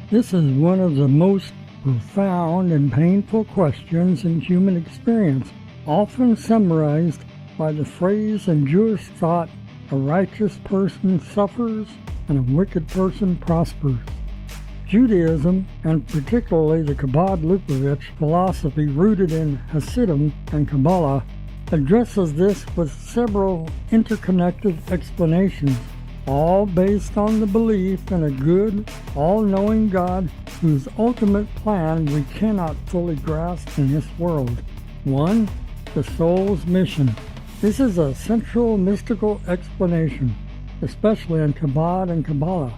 This is one of the most profound and painful questions in human experience, often summarized by the phrase in Jewish thought, "A righteous person suffers and a wicked person prospers." Judaism, and particularly the Chabad Lubavitch philosophy rooted in Hasidim and Kabbalah, addresses this with several interconnected explanations, all based on the belief in a good, all-knowing God whose ultimate plan we cannot fully grasp in this world. 1. The soul's mission. This is a central mystical explanation, especially in Chabad and Kabbalah.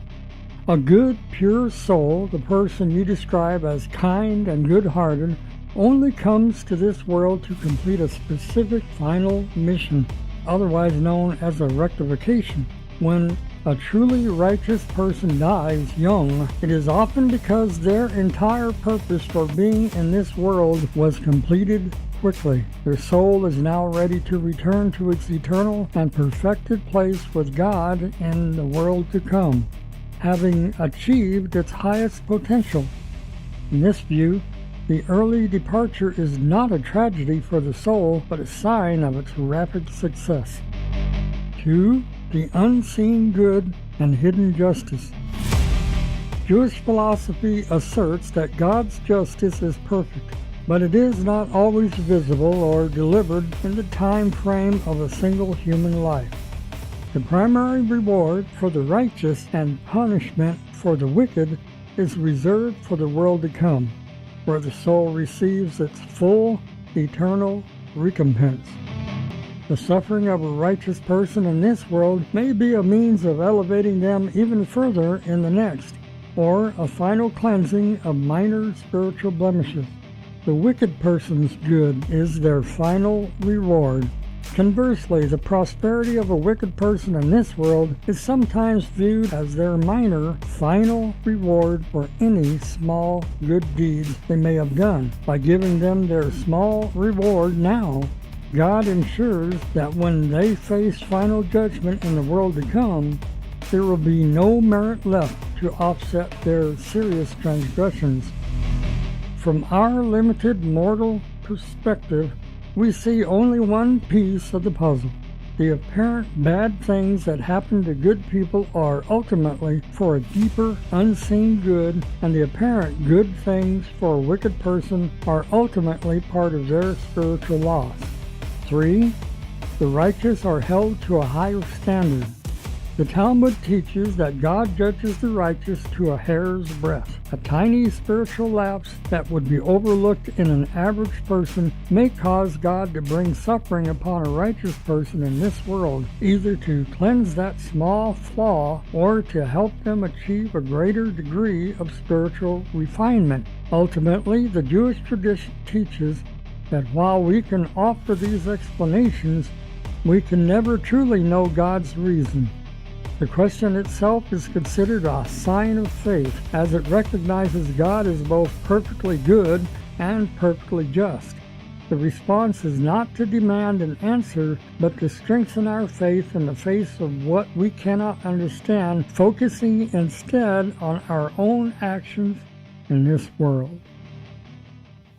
A good, pure soul, the person you describe as kind and good-hearted, only comes to this world to complete a specific final mission, otherwise known as a rectification. When a truly righteous person dies young, it is often because their entire purpose for being in this world was completed quickly. Their soul is now ready to return to its eternal and perfected place with God in the world to come, having achieved its highest potential. In this view, the early departure is not a tragedy for the soul, but a sign of its rapid success. 2. The unseen good and hidden justice. Jewish philosophy asserts that God's justice is perfect, but it is not always visible or delivered in the time frame of a single human life. The primary reward for the righteous and punishment for the wicked is reserved for the world to come, where the soul receives its full, eternal recompense. The suffering of a righteous person in this world may be a means of elevating them even further in the next, or a final cleansing of minor spiritual blemishes. The wicked person's good is their final reward. Conversely, the prosperity of a wicked person in this world is sometimes viewed as their minor, final reward for any small good deeds they may have done. By giving them their small reward now, God ensures that when they face final judgment in the world to come, there will be no merit left to offset their serious transgressions. From our limited mortal perspective, we see only one piece of the puzzle. The apparent bad things that happen to good people are ultimately for a deeper, unseen good, and the apparent good things for a wicked person are ultimately part of their spiritual loss. 3. The righteous are held to a higher standard. The Talmud teaches that God judges the righteous to a hair's breadth. A tiny spiritual lapse that would be overlooked in an average person may cause God to bring suffering upon a righteous person in this world, either to cleanse that small flaw or to help them achieve a greater degree of spiritual refinement. Ultimately, the Jewish tradition teaches that while we can offer these explanations, we can never truly know God's reason. The question itself is considered a sign of faith, as it recognizes God as both perfectly good and perfectly just. The response is not to demand an answer, but to strengthen our faith in the face of what we cannot understand, focusing instead on our own actions in this world.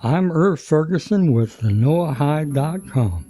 I'm Irv Ferguson with the NoahHigh.com.